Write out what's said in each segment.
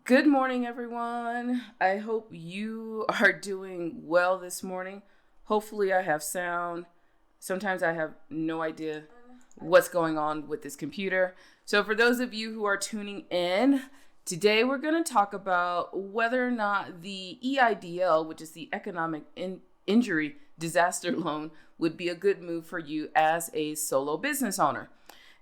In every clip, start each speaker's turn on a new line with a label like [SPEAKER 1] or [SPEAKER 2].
[SPEAKER 1] Good morning, everyone. I hope you are doing well this morning. Hopefully, I have sound. Sometimes I have no idea what's going on with this computer. So, for those of you who are tuning in, today we're going to talk about whether or not the EIDL, which is the Economic Injury Disaster Loan, would be a good move for you as a solo business owner.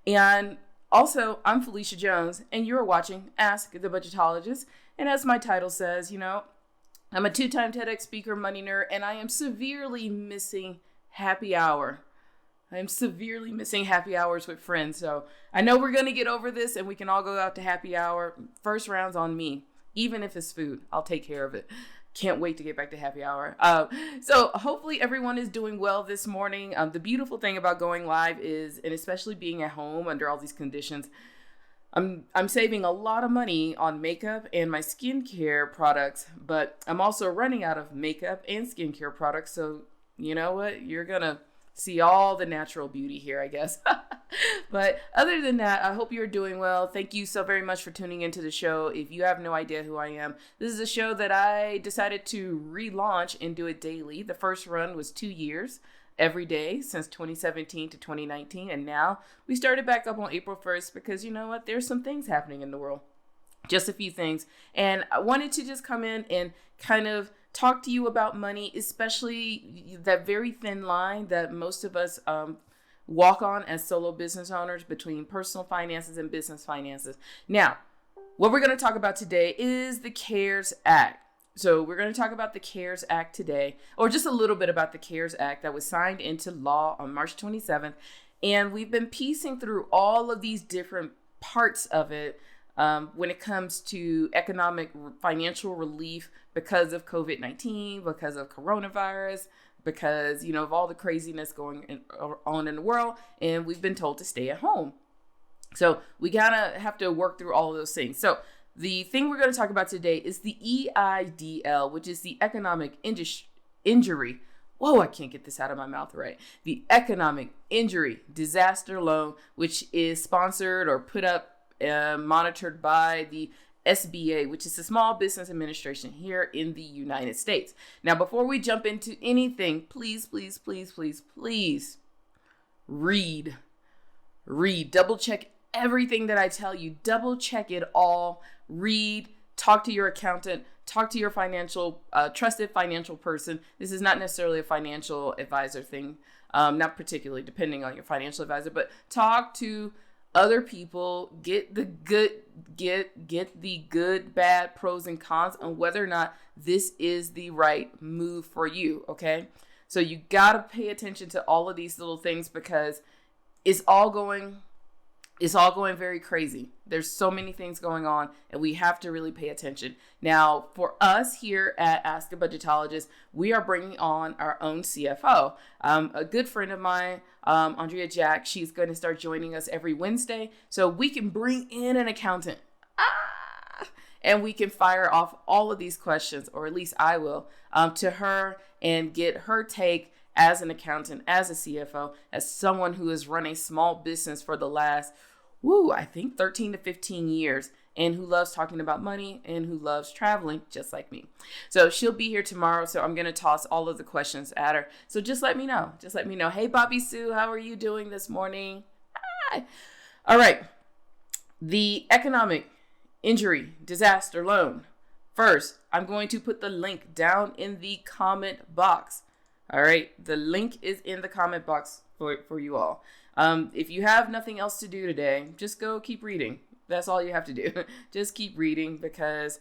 [SPEAKER 1] And also, I'm Phylecia Jones, and you're watching Ask the Budgetologist. And as my title says, I'm a 2-time TEDx speaker, money nerd, and I am severely missing happy hour. I am severely missing happy hours with friends. So I know we're going to get over this, and we can all go out to happy hour. First round's on me. Even if it's food, I'll take care of it. Can't wait to get back to happy hour. So hopefully everyone is doing well this morning. The beautiful thing about going live is, and especially being at home under all these conditions, I'm saving a lot of money on makeup and my skincare products, but I'm also running out of makeup and skincare products. So you know what? You're going to see all the natural beauty here, I guess. But other than that, I hope you're doing well. Thank you so very much for tuning into the show. If you have no idea who I am, this is a show that I decided to relaunch and do it daily. The first run was 2 years, every day since 2017 to 2019. And now we started back up on April 1st because you know what? There's some things happening in the world. Just a few things. And I wanted to just come in and kind of talk to you about money, especially that very thin line that most of us walk on as solo business owners between personal finances and business finances. Now, what we're going to talk about today is the CARES Act. So we're going to talk about the CARES Act today, or just a little bit about the CARES Act that was signed into law on March 27th. And we've been piecing through all of these different parts of it when it comes to economic financial relief because of COVID-19, because of coronavirus, because, of all the craziness going on in the world, and we've been told to stay at home. So we gotta have to work through all of those things. So the thing we're going to talk about today is the EIDL, which is the Economic Injury. Whoa, I can't get this out of my mouth right. The Economic Injury Disaster Loan, which is sponsored or put up monitored by the SBA, which is the Small Business Administration here in the United States. Now, before we jump into anything, please read. Double check everything that I tell you. Double check it all. Read. Talk to your accountant. Talk to your trusted financial person. This is not necessarily a financial advisor thing, not particularly depending on your financial advisor, but talk to other people, get the good, bad, pros and cons on whether or not this is the right move for you. Okay. So you got to pay attention to all of these little things because it's all going very crazy. There's so many things going on and we have to really pay attention. Now, for us here at Ask a Budgetologist, we are bringing on our own CFO. A good friend of mine, Andrea Jack, she's going to start joining us every Wednesday so we can bring in an accountant. And we can fire off all of these questions, or at least I will, to her and get her take as an accountant, as a CFO, as someone who has run a small business for the last, I think 13 to 15 years, and who loves talking about money and who loves traveling just like me. So she'll be here tomorrow. So I'm going to toss all of the questions at her. So just let me know. Hey, Bobby Sue, how are you doing this morning? Hi. All right. The Economic Injury Disaster Loan. First, I'm going to put the link down in the comment box. All right. The link is in the comment box for you all. If you have nothing else to do today, just go keep reading. That's all you have to do. Just keep reading because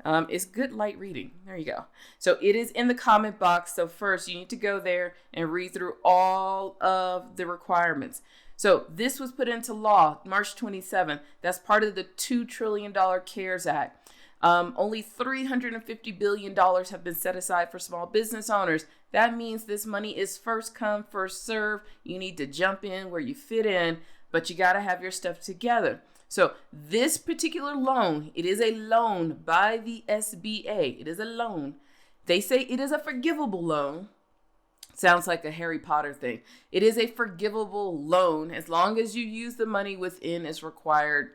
[SPEAKER 1] it's good light reading. There you go. So it is in the comment box. So first you need to go there and read through all of the requirements. So this was put into law March 27th. That's part of the $2 trillion CARES Act. Only $350 billion have been set aside for small business owners. That means this money is first come, first serve. You need to jump in where you fit in, but you got to have your stuff together. So this particular loan, it is a loan by the SBA. It is a loan. They say it is a forgivable loan. Sounds like a Harry Potter thing. It is a forgivable loan as long as you use the money within its required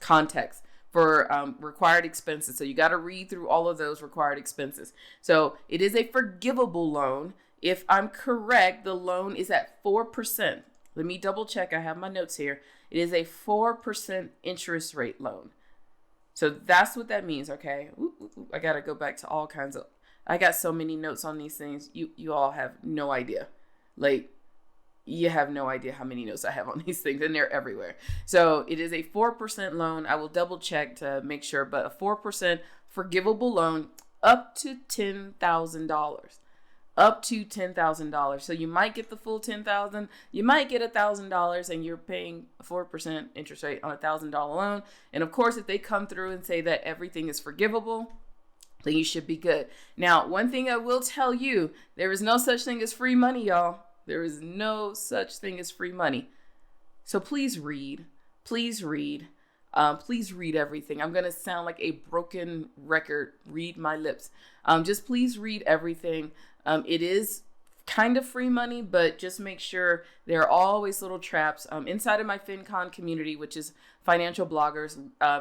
[SPEAKER 1] context. for required expenses. So you got to read through all of those required expenses. So it is a forgivable loan. If I'm correct, the loan is at 4%. Let me double check. I have my notes here. It is a 4% interest rate loan. So that's what that means, okay? I got to go back to all kinds of, I got so many notes on these things. You all have no idea. Like, you have no idea how many notes I have on these things, and they're everywhere. So it is a 4% loan. I will double check to make sure, but a 4% forgivable loan up to $10,000. Up to $10,000. So you might get the full $10,000. You might get $1,000, and you're paying 4% interest rate on a $1,000 loan. And of course, if they come through and say that everything is forgivable, then you should be good. Now, one thing I will tell you, there is no such thing as free money, y'all. There is no such thing as free money. So please read. Please read. Please read everything. I'm going to sound like a broken record. Read my lips. Just please read everything. It is kind of free money, but just make sure there are always little traps. Inside of my FinCon community, which is financial bloggers,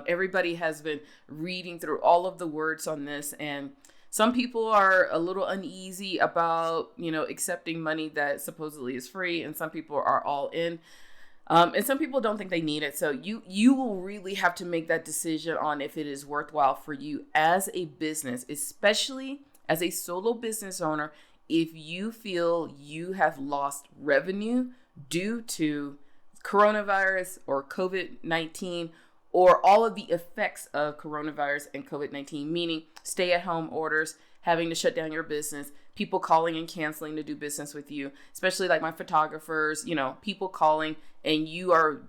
[SPEAKER 1] everybody has been reading through all of the words on this, and some people are a little uneasy about, accepting money that supposedly is free, and some people are all in. And some people don't think they need it. So you will really have to make that decision on if it is worthwhile for you as a business, especially as a solo business owner. If you feel you have lost revenue due to coronavirus or COVID-19, or all of the effects of coronavirus and COVID-19, meaning stay-at-home orders, having to shut down your business, people calling and canceling to do business with you, especially like my photographers, people calling, and you are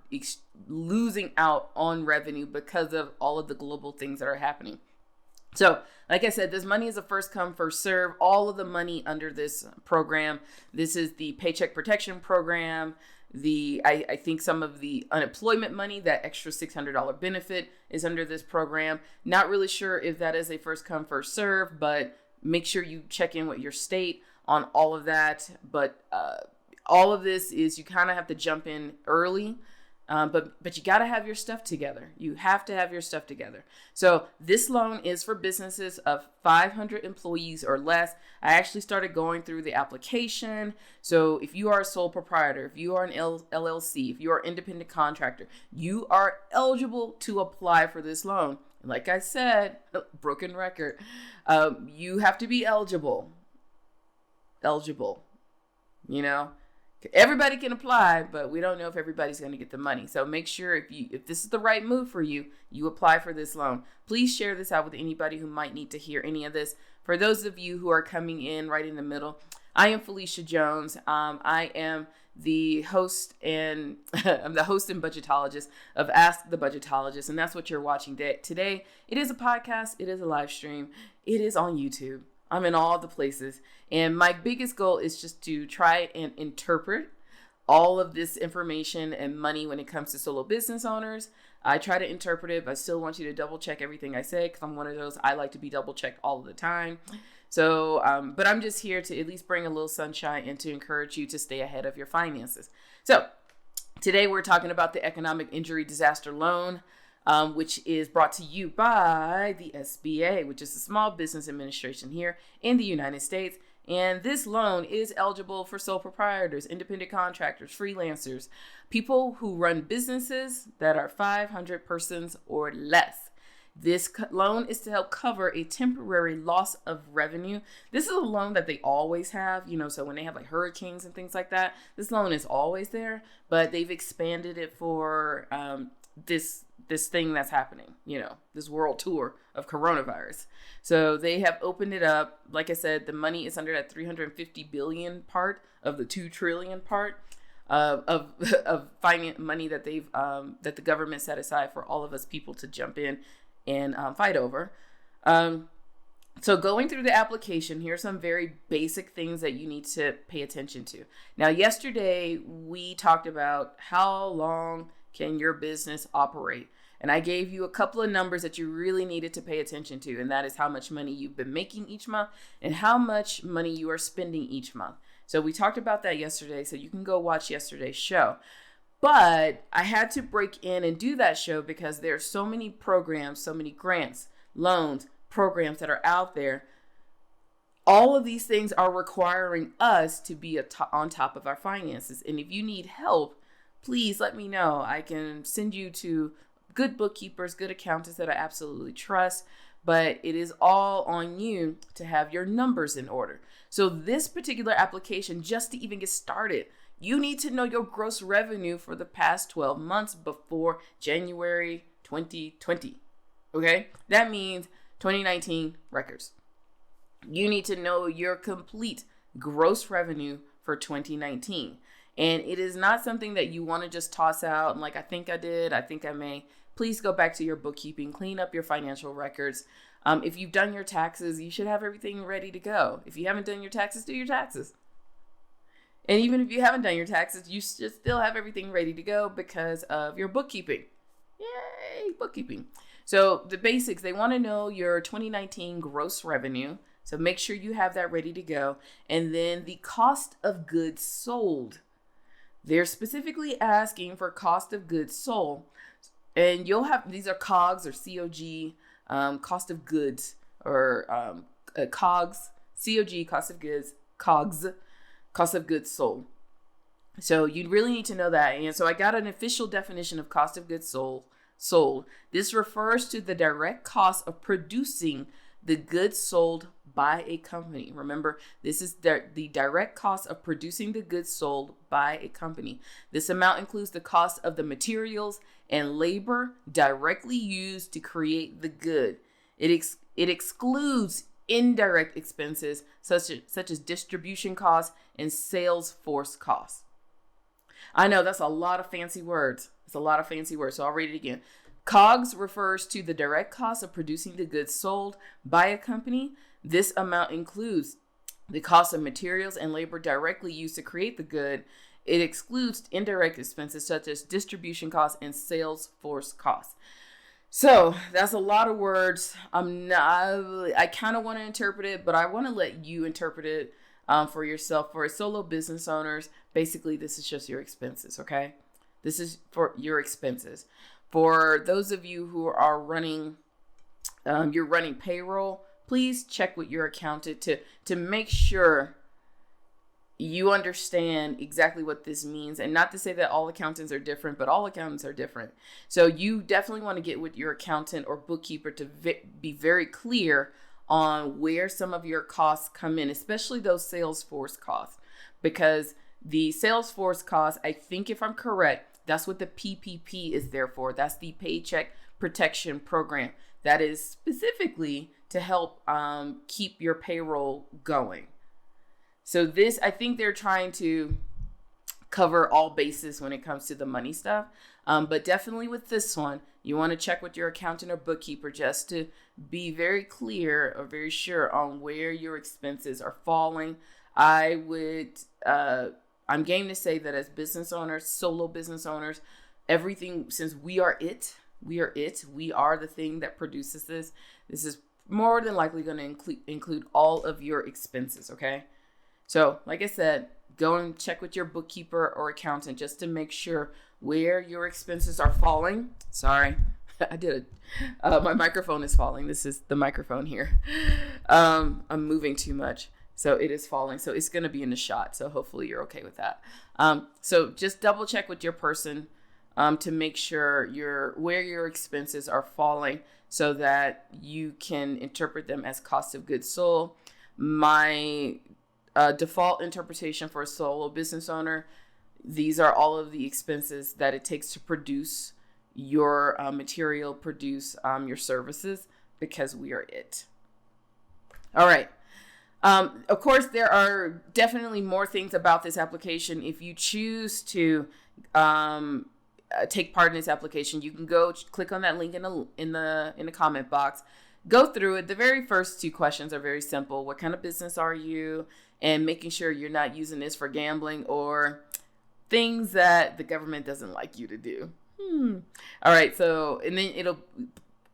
[SPEAKER 1] losing out on revenue because of all of the global things that are happening. So, like I said, this money is a first come, first serve. All of the money under this program, this is the Paycheck Protection Program. I think some of the unemployment money, that extra $600 benefit, is under this program. Not really sure if that is a first come, first serve, but make sure you check in with your state on all of that. But all of this is, you kind of have to jump in early. But you got to have your stuff together. You have to have your stuff together. So this loan is for businesses of 500 employees or less. I actually started going through the application. So if you are a sole proprietor, if you are an LLC, if you are an independent contractor, you are eligible to apply for this loan. Like I said, broken record, you have to be eligible. Everybody can apply, but we don't know if everybody's going to get the money. So make sure if this is the right move for you, you apply for this loan. Please share this out with anybody who might need to hear any of this. For those of you who are coming in right in the middle, I am Phylecia Jones. I am the host and I'm the host and budgetologist of Ask the Budgetologist, and that's what you're watching today. It is a podcast. It is a live stream. It is on YouTube. I'm in all the places. And my biggest goal is just to try and interpret all of this information and money when it comes to solo business owners. I try to interpret it, but I still want you to double check everything I say, because I'm one of those, I like to be double checked all the time. So, but I'm just here to at least bring a little sunshine and to encourage you to stay ahead of your finances. So today we're talking about the Economic Injury Disaster Loan, which is brought to you by the SBA, which is the Small Business Administration here in the United States. And this loan is eligible for sole proprietors, independent contractors, freelancers, people who run businesses that are 500 persons or less. This loan is to help cover a temporary loss of revenue. This is a loan that they always have, so when they have like hurricanes and things like that, this loan is always there, but they've expanded it for this thing that's happening, this world tour of coronavirus. So they have opened it up. Like I said, the money is under that 350 billion part of the 2 trillion part of finance money that that the government set aside for all of us people to jump in and fight over. So going through the application, here are some very basic things that you need to pay attention to. Now, yesterday we talked about how long can your business operate? And I gave you a couple of numbers that you really needed to pay attention to. And that is how much money you've been making each month and how much money you are spending each month. So we talked about that yesterday. So you can go watch yesterday's show. But I had to break in and do that show because there are so many programs, so many grants, loans, programs that are out there. All of these things are requiring us to be on top of our finances. And if you need help, please let me know. I can send you to good bookkeepers, good accountants that I absolutely trust. But it is all on you to have your numbers in order. So this particular application, just to even get started, you need to know your gross revenue for the past 12 months before January 2020. Okay? That means 2019 records. You need to know your complete gross revenue for 2019. And it is not something that you want to just toss out and like, I think I did, I think I may. Please go back to your bookkeeping, clean up your financial records. If you've done your taxes, you should have everything ready to go. If you haven't done your taxes, do your taxes. And even if you haven't done your taxes, you should still have everything ready to go because of your bookkeeping. Yay, bookkeeping. So the basics, they want to know your 2019 gross revenue. So make sure you have that ready to go. And then the cost of goods sold. They're specifically asking for cost of goods sold. And you'll have, these are COGS or COG, cost of goods, or COGS, COG, cost of goods, COGS, cost of goods sold. So you really need to know that. And so I got an official definition of cost of goods sold. This refers to the direct cost of producing the goods sold by a company. Remember, this is the direct cost of producing the goods sold by a company. This amount includes the cost of the materials and labor directly used to create the good. It excludes indirect expenses such as distribution costs and sales force costs. I know that's a lot of fancy words. It's a lot of fancy words, so I'll read it again. COGS refers to the direct cost of producing the goods sold by a company. This amount includes the cost of materials and labor directly used to create the good. It excludes indirect expenses such as distribution costs and sales force costs. So that's a lot of words. I kind of want to interpret it, but I want to let you interpret it for yourself. For solo business owners, basically this is just your expenses, okay? This is for your expenses. For those of you who are running, you're running payroll, please check with your accountant to make sure you understand exactly what this means. And not to say that all accountants are different, but all accountants are different. So you definitely want to get with your accountant or bookkeeper to be very clear on where some of your costs come in, especially those Salesforce costs. Because the Salesforce costs, I think if I'm correct, that's what the PPP is there for. That's the Paycheck Protection Program. That is specifically to help keep your payroll going. So this, I think they're trying to cover all bases when it comes to the money stuff. But definitely with this one, you want to check with your accountant or bookkeeper just to be very clear or very sure on where your expenses are falling. I'm game to say that as business owners, solo business owners, everything, since we are the thing that produces this. This is more than likely going to include all of your expenses, okay? So, like I said, go and check with your bookkeeper or accountant just to make sure where your expenses are falling. Sorry, I did it. My microphone is falling. This is the microphone here. I'm moving too much, so it is falling. So it's going to be in the shot. So hopefully you're okay with that. So just double check with your person to make sure where your expenses are falling so that you can interpret them as cost of goods sold. My default interpretation for a solo business owner, these are all of the expenses that it takes to produce your material, produce your services, because we are it. All right. Of course, there are definitely more things about this application. If you choose to take part in this application, you can go click on that link in the comment box. Go through it. The very first two questions are very simple. What kind of business are you? And making sure you're not using this for gambling or things that the government doesn't like you to do. All right. So, and then it'll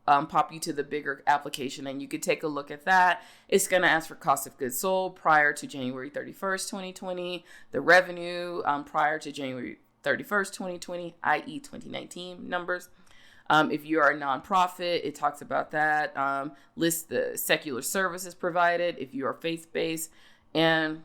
[SPEAKER 1] pop you to the bigger application and you could take a look at that. It's going to ask for cost of goods sold prior to January 31st, 2020, the revenue prior to January 31st, 2020, i.e. 2019 numbers. If you are a nonprofit, it talks about that. Lists the secular services provided if you are faith-based, and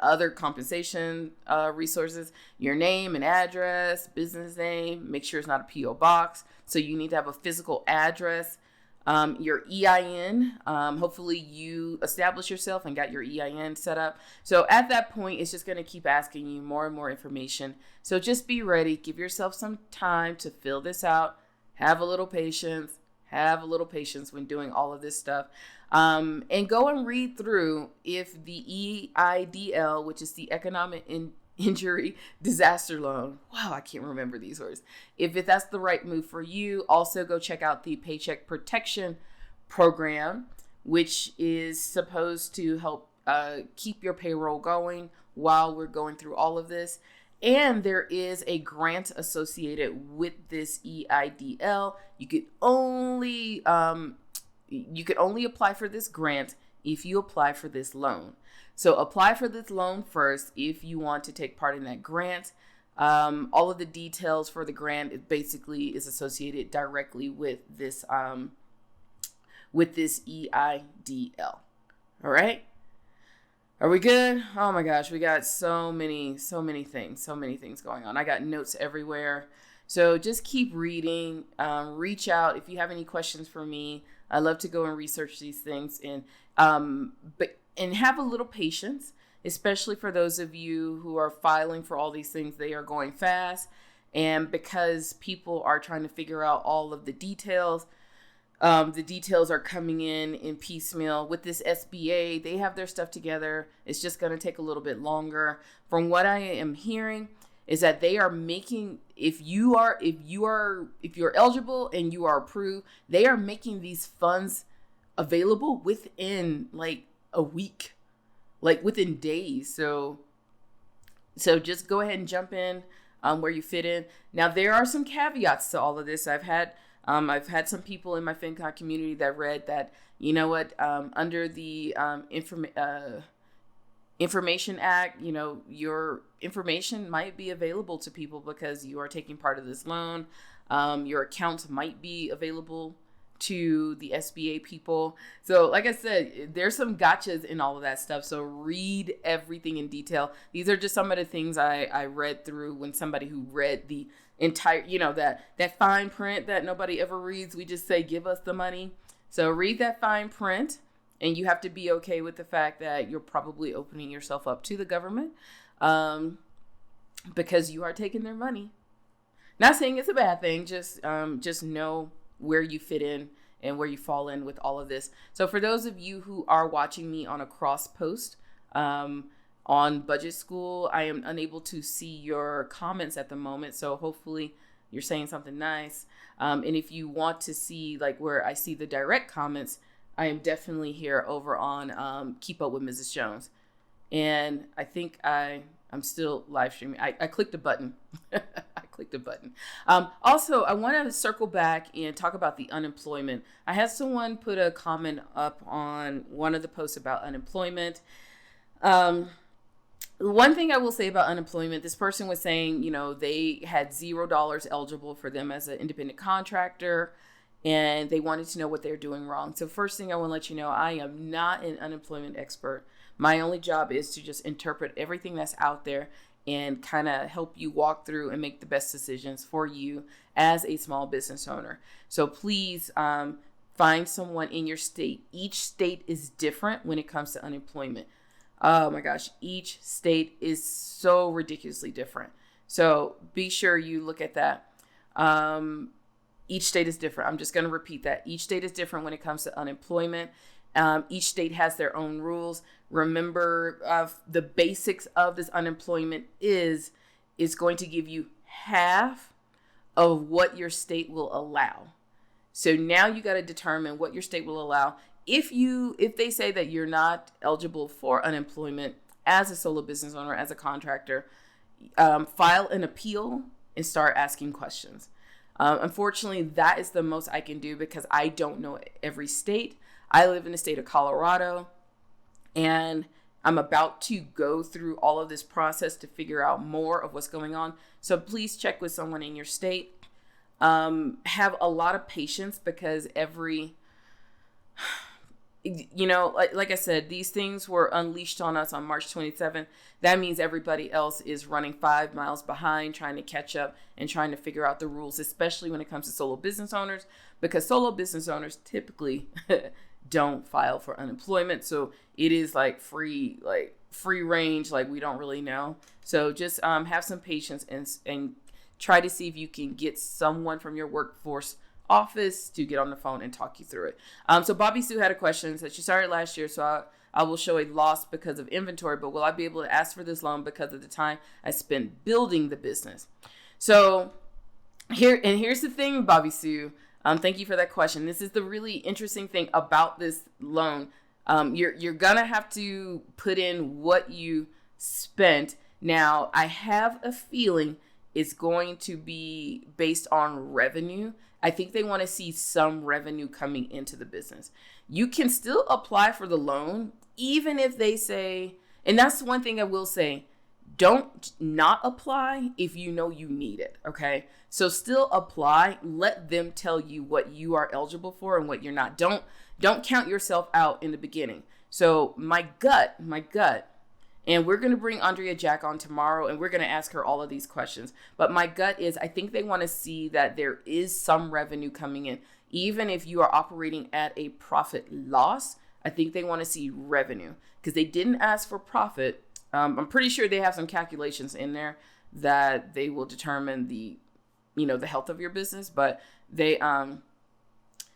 [SPEAKER 1] other compensation resources, your name and address, business name, make sure it's not a P.O. box. So you need to have a physical address, your EIN. Hopefully you establish yourself and got your EIN set up. So at that point, it's just going to keep asking you more and more information. So just be ready. Give yourself some time to fill this out. Have a little patience. Have a little patience when doing all of this stuff. And go and read through if the EIDL, which is the Economic Injury Disaster Loan. Wow, I can't remember these words. If that's the right move for you, also go check out the Paycheck Protection Program, which is supposed to help keep your payroll going while we're going through all of this. And there is a grant associated with this EIDL. You could only apply for this grant if you apply for this loan. So apply for this loan first if you want to take part in that grant. All of the details for the grant is associated directly with this EIDL. All right. Are we good? Oh my gosh, we got so many things going on. I got notes everywhere. So just keep reading, reach out if you have any questions for me. I love to go and research these things and have a little patience, especially for those of you who are filing for all these things. They are going fast, and because people are trying to figure out all of the details are coming in piecemeal. With this SBA, they have their stuff together. It's just going to take a little bit longer. From what I am hearing, is that they are making, if you're eligible and you are approved, they are making these funds available within like a week, like within days. So just go ahead and jump in where you fit in. Now, there are some caveats to all of this. I've had some people in my FinCon community that read that, you know what, under the Information Act, you know, your information might be available to people because you are taking part of this loan. Your account might be available to the SBA people. So like I said, there's some gotchas in all of that stuff. So read everything in detail. These are just some of the things I read through when somebody who read the entire, you know, that fine print that nobody ever reads. We just say, give us the money. So read that fine print, and you have to be okay with the fact that you're probably opening yourself up to the government because you are taking their money. Not saying it's a bad thing, just know where you fit in and where you fall in with all of this. So for those of you who are watching me on a cross post on Budget School, I am unable to see your comments at the moment. So hopefully you're saying something nice. And if you want to see like where I see the direct comments, I am definitely here over on Keep Up with Mrs. Jones. And I think I'm still live streaming. I clicked a button. Also, I want to circle back and talk about the unemployment. I had someone put a comment up on one of the posts about unemployment. One thing I will say about unemployment, this person was saying, you know, they had $0 eligible for them as an independent contractor, and they wanted to know what they're doing wrong. So first thing I want to let you know, I am not an unemployment expert. My only job is to just interpret everything that's out there and kind of help you walk through and make the best decisions for you as a small business owner. So please find someone in your state. Each state is different when it comes to unemployment. Oh my gosh, each state is so ridiculously different. So be sure you look at that. Each state is different. I'm just going to repeat that. Each state is different when it comes to unemployment. Each state has their own rules. Remember, the basics of this unemployment is going to give you half of what your state will allow. So now you got to determine what your state will allow. If they say that you're not eligible for unemployment as a solo business owner, as a contractor, file an appeal and start asking questions. Unfortunately, that is the most I can do because I don't know every state. I live in the state of Colorado, and I'm about to go through all of this process to figure out more of what's going on. So please check with someone in your state. Have a lot of patience, because like I said, these things were unleashed on us on March 27th. That means everybody else is running 5 miles behind, trying to catch up and trying to figure out the rules, especially when it comes to solo business owners, because solo business owners typically don't file for unemployment. So it is like free range. Like, we don't really know. So just have some patience and try to see if you can get someone from your workforce office to get on the phone and talk you through it. So Bobby Sue had a question that she started last year. So I will show a loss because of inventory, but will I be able to ask for this loan because of the time I spent building the business? So here's the thing, Bobby Sue. Thank you for that question. This is the really interesting thing about this loan. You're gonna have to put in what you spent. Now, I have a feeling it's going to be based on revenue. I think they want to see some revenue coming into the business. You can still apply for the loan, even if they say, and that's one thing I will say, don't not apply if you know you need it, okay? So still apply. Let them tell you what you are eligible for and what you're not. Don't count yourself out in the beginning. So my gut, and we're going to bring Andrea Jack on tomorrow, and we're going to ask her all of these questions. But my gut is, I think they want to see that there is some revenue coming in. Even if you are operating at a profit loss, I think they want to see revenue, because they didn't ask for profit. I'm pretty sure they have some calculations in there that they will determine the health of your business. But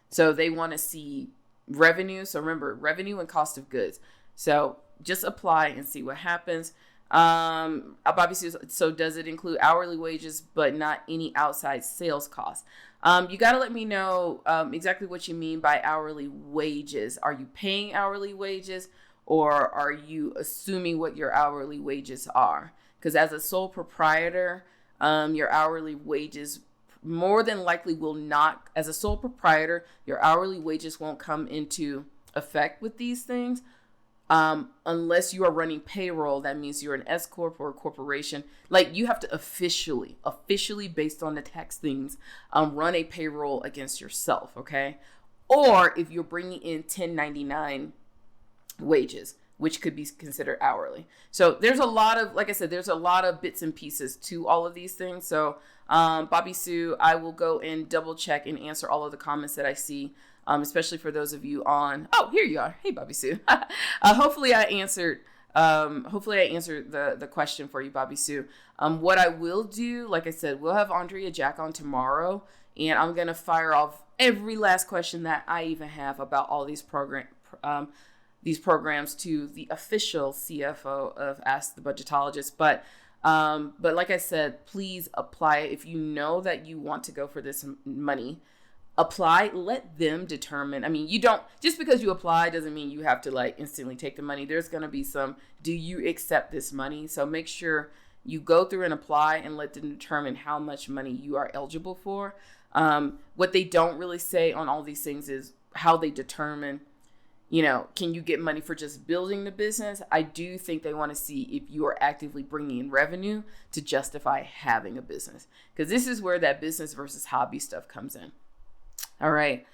[SPEAKER 1] so they want to see revenue. So remember, revenue and cost of goods. So just apply and see what happens. Bobby says, so does it include hourly wages, but not any outside sales costs? You got to let me know exactly what you mean by hourly wages. Are you paying hourly wages, or are you assuming what your hourly wages are? Because as a sole proprietor, your hourly wages more than likely will not, as a sole proprietor, your hourly wages won't come into effect with these things. Unless you are running payroll. That means you're an S corp or a corporation. Like, you have to officially based on the tax things, run a payroll against yourself. Okay. Or if you're bringing in 1099 wages, which could be considered hourly. So there's a lot of, like I said, there's a lot of bits and pieces to all of these things. So, Bobby Sue, I will go and double check and answer all of the comments that I see. Especially for those of you on, oh, here you are. Hey, Bobby Sue. Hopefully I answered the question for you, Bobby Sue. What I will do, like I said, we'll have Andrea Jack on tomorrow, and I'm going to fire off every last question that I even have about all these programs to the official CFO of Ask the Budgetologist. But like I said, please apply if you know that you want to go for this money. Apply, let them determine. I mean, you don't, just because you apply doesn't mean you have to like instantly take the money. There's going to be some, do you accept this money? So make sure you go through and apply and let them determine how much money you are eligible for. What they don't really say on all these things is how they determine, can you get money for just building the business? I do think they want to see if you are actively bringing in revenue to justify having a business, because this is where that business versus hobby stuff comes in. All right.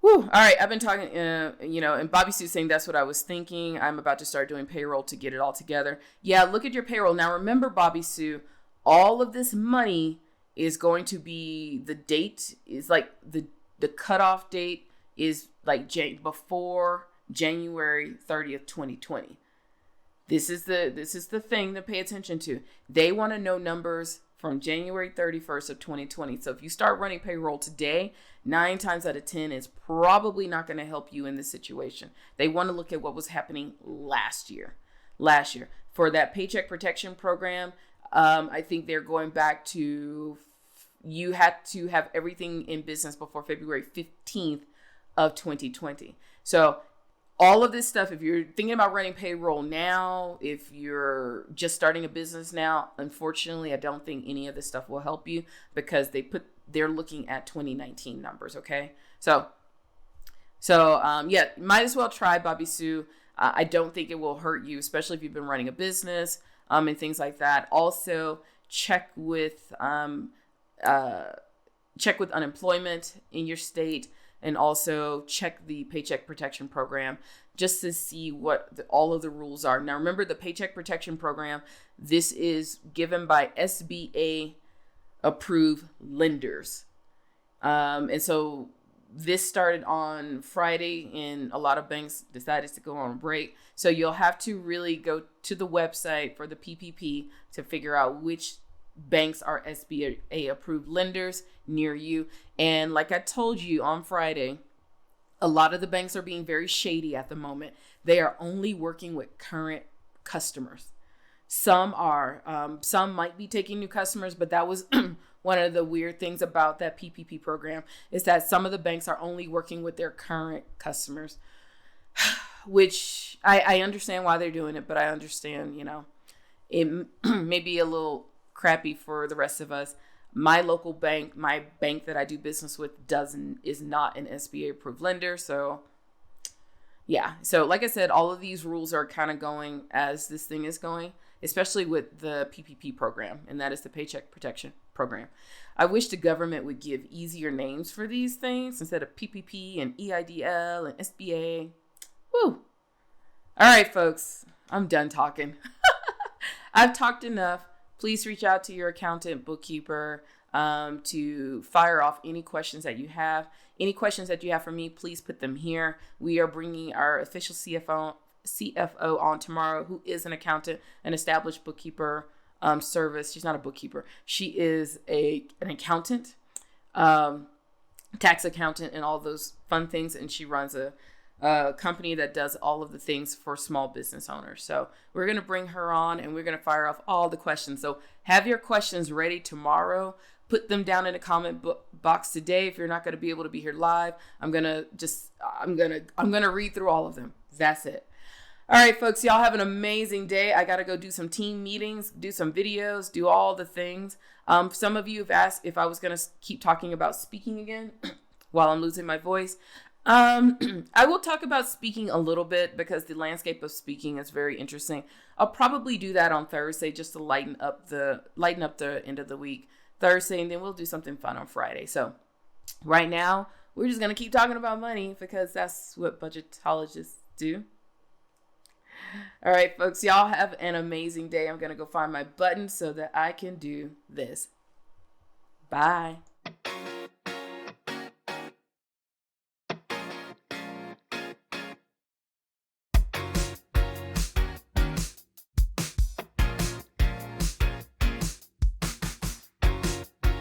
[SPEAKER 1] Whew. All right. I've been talking, and Bobby Sue's saying that's what I was thinking. I'm about to start doing payroll to get it all together. Yeah. Look at your payroll. Now, remember, Bobby Sue, all of this money is going to be, the date is like the cutoff date is like before January 30th, 2020. This is the thing to pay attention to. They want to know numbers from January 31st of 2020. So if you start running payroll today, 9 times out of 10 is probably not going to help you in this situation. They want to look at what was happening last year. For that Paycheck Protection Program, I think they're going back to, you had to have everything in business before February 15th of 2020. So all of this stuff, if you're thinking about running payroll now, if you're just starting a business now, unfortunately, I don't think any of this stuff will help you, because they're looking at 2019 numbers. Okay. So yeah, might as well try, Bobby Sue. I don't think it will hurt you, especially if you've been running a business and things like that. Also, check with unemployment in your state, and also check the Paycheck Protection Program just to see what all of the rules are. Now, remember the Paycheck Protection Program, this is given by SBA approved lenders. And so this started on Friday, and a lot of banks decided to go on break. So you'll have to really go to the website for the PPP to figure out which banks are SBA approved lenders near you. And like I told you on Friday, a lot of the banks are being very shady at the moment. They are only working with current customers. Some might be taking new customers, but that was one of the weird things about that PPP program is that some of the banks are only working with their current customers, which I understand why they're doing it, but I understand, it may be a little crappy for the rest of us. My local bank, my bank that I do business with is not an SBA approved lender. So yeah. So like I said, all of these rules are kind of going as this thing is going, especially with the PPP program, and that is the Paycheck Protection Program. I wish the government would give easier names for these things instead of PPP and EIDL and SBA. Woo. All right, folks, I'm done talking. I've talked enough. Please reach out to your accountant, bookkeeper, to fire off any questions that you have. Any questions that you have for me, please put them here. We are bringing our official CFO on tomorrow, who is an accountant, an established bookkeeper service. She's not a bookkeeper. She is an accountant, tax accountant, and all those fun things. And she runs a company that does all of the things for small business owners. So we're going to bring her on, and we're going to fire off all the questions. So have your questions ready tomorrow. Put them down in the comment box today. If you're not going to be able to be here live, I'm going to read through all of them. That's it. All right, folks, y'all have an amazing day. I got to go do some team meetings, do some videos, do all the things. Some of you have asked if I was going to keep talking about speaking again while I'm losing my voice. I will talk about speaking a little bit because the landscape of speaking is very interesting. I'll probably do that on Thursday just to lighten up the end of the week Thursday, and then we'll do something fun on Friday. So right now, we're just going to keep talking about money because that's what budgetologists do. All right, folks, y'all have an amazing day. I'm going to go find my button so that I can do this. Bye.